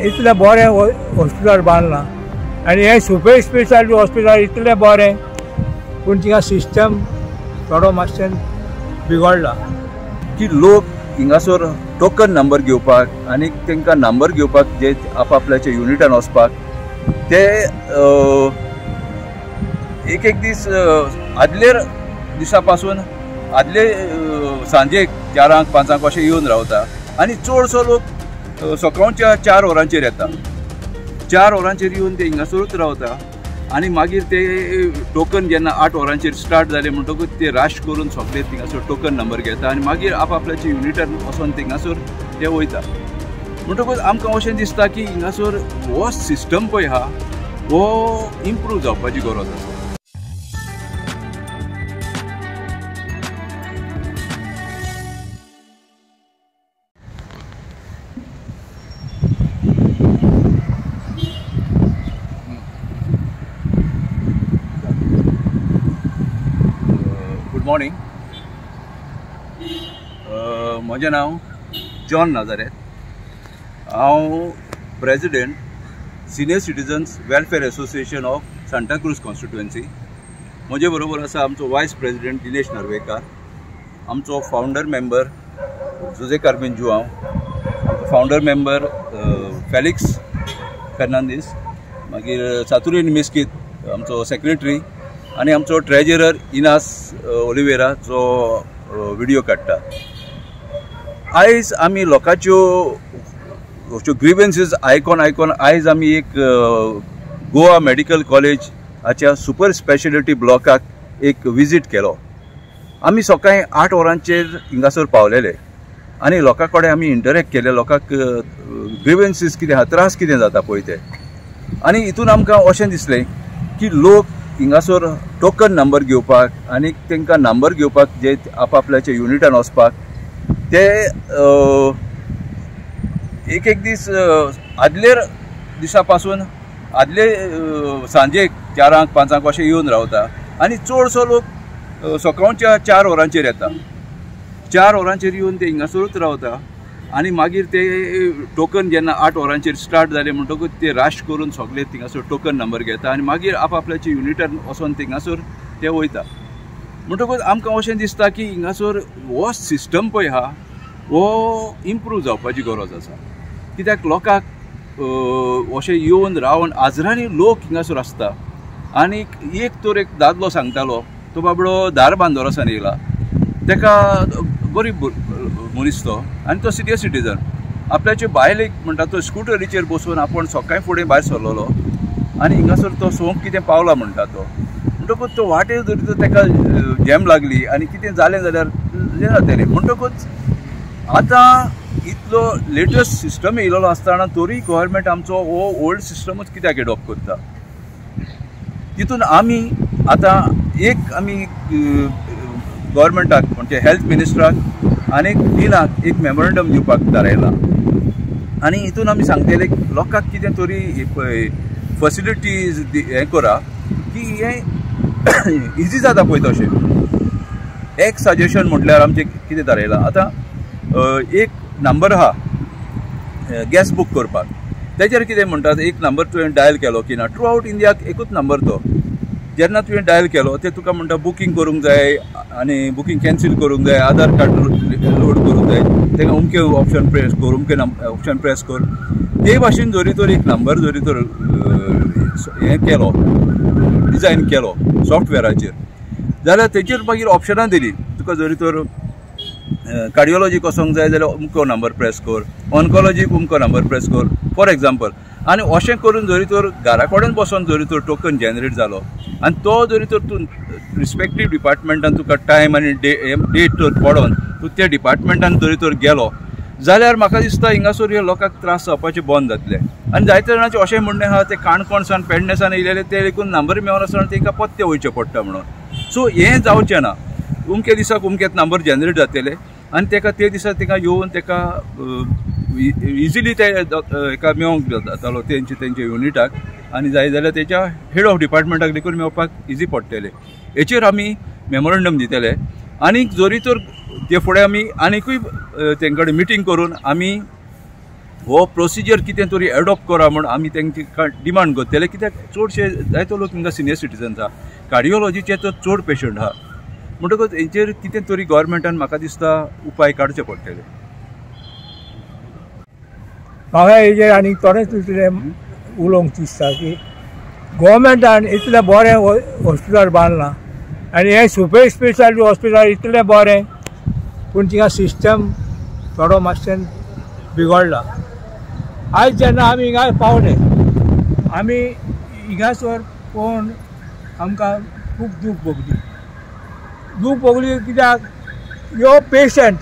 इतले बरें हॉस्पिटल बांदलां आनी हे सुपर स्पेशालिटी हॉस्पिटल इतले बरें पूण थिंगा सिस्टम थोडो मातशें बिगडला की लोक हिंगासर टोकन नंबर घेवपाक आनी तांकां नंबर घेवपाक जे आपआपल्याच्या युनिटान वचपाक ते एक एक दीस आदलेर दिसा पासून आदले सांजेक 4-5 अशें येवन रावता आनी चडसो लोक सकाळच्या 4 वरांचेर येता 4 वरांचेर येवन ते हिंगासरूच रावता आनी मागीर ते टोकन जेन्ना 8 वरांचेर स्टार्ट जाले म्हणटकूच ते राश करून सगळे थिंगासर टोकन नंबर घेता आनी मागीर आपआपल्याच्या युनिटान वचोन थिंगासर ते वयता म्हणटकूच आमकां अशें दिसता की हिंगासर हो सिस्टम पळय आहा हो इम्प्रूव जावपाची गरज आसा. Good morning. म्हजें नांव जॉन नाझारेथ. हांव president senior citizens welfare association of Santacruz constituency. म्हजे बरोबर आसा आमचो वायस प्रेसिडेंट दिनेश नार्वेकार, आमचो founder member Joje Carmen Joao, founder member Felix Fernandes, मागीर सातुरीन मिस्कीत आमचो सेक्रेटरी आनी आमचो ट्रेजरर इनास ओलिवेरा जो व्हिडिओ काडटा. आयज आमी लोकांच्यो ग्रीवेन्सीस आयकून आयज आमी एक गोवा मेडिकल कॉलेज हाच्या सुपर स्पेशलिटी ब्लॉकाक एक विजीट केलो. आमी सकाळीं 8 वरांचेर हिंगासर पावलेले आनी लोकां कडेन आमी इंटरेक्ट केले. लोकांक ग्रीवेन्सीस कितें आहा, त्रास कितें जाता पळय ते. आनी हितून आमकां अशें दिसलें की लोक हिंगासर टोकन नंबर घेवपाक आनी तांकां नंबर घेवपाक जे आपआपल्याच्या युनिटान वचपाक ते एक एक दीस आदलेर दिसा पासून आदले सांजेक 4-5 अशें येवन रावता आनी चडसो लोक सकाळच्या 4 वरांचेर येता. 4 वरांचेर येवन ते हिंगासरूच रावता आनी मागीर ते टोकन जेन्ना 8 वरांचेर स्टार्ट जाले म्हणटकूच ते राश करून सगळे थिंगासर टोकन नंबर घेता आनी मागीर आपआपल्याच्या युनिटान वचोन थिंगासर ते वयता. म्हणटकूच आमकां अशें दिसता की हिंगासर हो सिस्टम पळय आहा हो इम्प्रूव जावपाची गरज आसा. कित्याक लोकांक अशें येवन रावन आजरांनी लोक हिंगासर आसता आनी एक दादलो सांगतालो, तो बाबडो दार बांदोरासान येयला, ताका गरीब मनीस तो आनी तो सिनियर सिटीजन आपल्याचे बायलेक म्हणटा तो स्कुटरीचेर बसून आपूण सकाळीं फुडें भायर सरलोलो आनी हिंगासर तो सोंग कितें पावला म्हणटा तो. म्हणटकूच तो वाटेर जरी तर ताका जॅम लागली आनी कितें जालें जाल्यार जें जातलें. म्हणटकूच आतां इतलो लेटस्ट सिस्टम येयलेलो आसतना तरी गव्हर्मेंट आमचो हो ओल्ड सिस्टमूच कित्याक एडॉप्ट करता. तितून आमी आतां आमी गव्हर्मेंटाक म्हणजे हेल्थ मिनिस्टराक आनी डिनाक एक मेमोरंडम दिवपाक थारायला आनी हितून आमी सांगतले लोकांक कितें तरी फॅसिलिटीज हें करा की हें इजी जाता पळय तशें. एक सजेशन म्हटल्यार आमचें कितें थारायलां, आतां एक नंबर आहा गॅस बूक करपाक, तेजेर कितें म्हणटात एक नंबर तुवें डायल केलो की ना, थ्रू आवट इंडियाक एकूच नंबर तो. जेन्ना तुवें डायल केलो ते तुका म्हणटा बुकींग करूंक जाय आनी बुकींग कॅन्सील करूंक जाय, आधार कार्ड लोड करूंक जाय, ताका अमकें ऑप्शन प्रेस कर, अमकें ऑप्शन प्रेस कर. ते भाशेन जरी तर एक नंबर जरी तर हें केलो, डिजायन केलो सॉफ्टवेराचेर, जाल्यार तेचेर मागीर ऑप्शनां दिली. तुका जरी तर कार्डिओलॉजीक वचोंक जाय जाल्यार अमको नंबर प्रेस कर, ऑन्कॉलॉजीक अमको नंबर प्रेस कर फॉर एक्झाम्पल. आनी अशें करून जरी तर घरा कडेन बसून जरी तर टोकन जनरेट जालो आनी तो जरी तर तूं रिस्पेक्टीव डिपार्टमेंटान तुका टायम आनी डेट तर पडोन तूं त्या डिपार्टमेंटान जरी तर गेलो जाल्यार म्हाका दिसता हिंगासर ह्या लोकांक त्रास जावपाचे बंद जातले. आनी जायते जाणांचे अशें म्हणणें आहा ते काणकोणसान पेडणेसान येयलेले ते देखून नंबर मेळनासतना तांकां पत्ते वयचे पडटा म्हणून. सो हें जावचें ना. अमके दिसाक अमकेच नंबर जनरेट जातले आनी ताका ते दिसा ताका येवन ताका इजिली ते हेका मेळोंक जातालो तेंचे युनिटाक आनी जाय जाल्यार तेच्या हेड ऑफ डिपार्टमेंटाक देखून मेळपाक इजी पडटलें. हेचेर आमी मेमोरंडम दितले आनीक जोरी तर ते फुडें आमी आनीकूय तेंकडे मिटींग करून आमी हो प्रोसिजर कितें तरी एडॉप्ट करा म्हूण आमी तेंका डिमांड करतले कित्याक चडशे जायतो लोक हिंगा सिनियर सिटीजन्स आहा कार्डिओलॉजीचे तर चड पेशंट आहा म्हणटकच हेंचेर कितें तरी गव्हर्मेंटान म्हाका दिसता उपाय काडचे पडटले. म्हाका हेजेर आनीक थोडेंच इतलें उलोवंक दिसता की गव्हर्मेंटान इतलें बरें हॉस्पिटल बांदलां आनी हें सुपर स्पेशालिटी हॉस्पिटल इतलें बरें पूण थिंगा सिस्टम थोडो मातशें बिगडला. आयज जेन्ना आमी हिंगा पावले आमी हिंगासर पळोवन आमकां खूब दूख भोगली कित्याक ह्यो पेशंट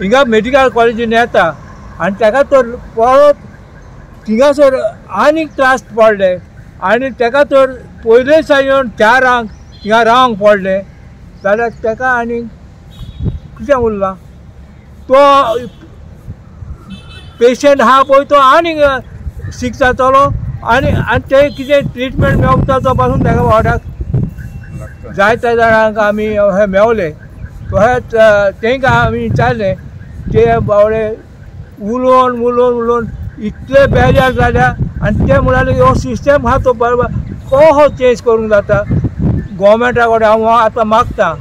हिंगा मेडिकल कॉलेजीन येता आनी ताका तर परत थिंगासर आनीक त्रास पडले आनी ताका तर पयलेच येवन चारांक थिंगा रावंक पडलें जाल्यार ताका आनीक कितें उरलां. तो पेशंट आहा पळय तो आनीक सीक जातलो आनी ते कितें ट्रिटमेंट मेळटा तो पासून ताका वाड्याक जायत्या जाणांक आमी हे मेवले तशेंच तांकां आमी विचारलें ते बावडे उलोवन इतले बेजार जाल्या आनी ते म्हणाले हो सिस्टम आहा तो बरोबर कसो चेंज करूंक जाता. गव्हर्मेंटा कडेन हांव आतां मागता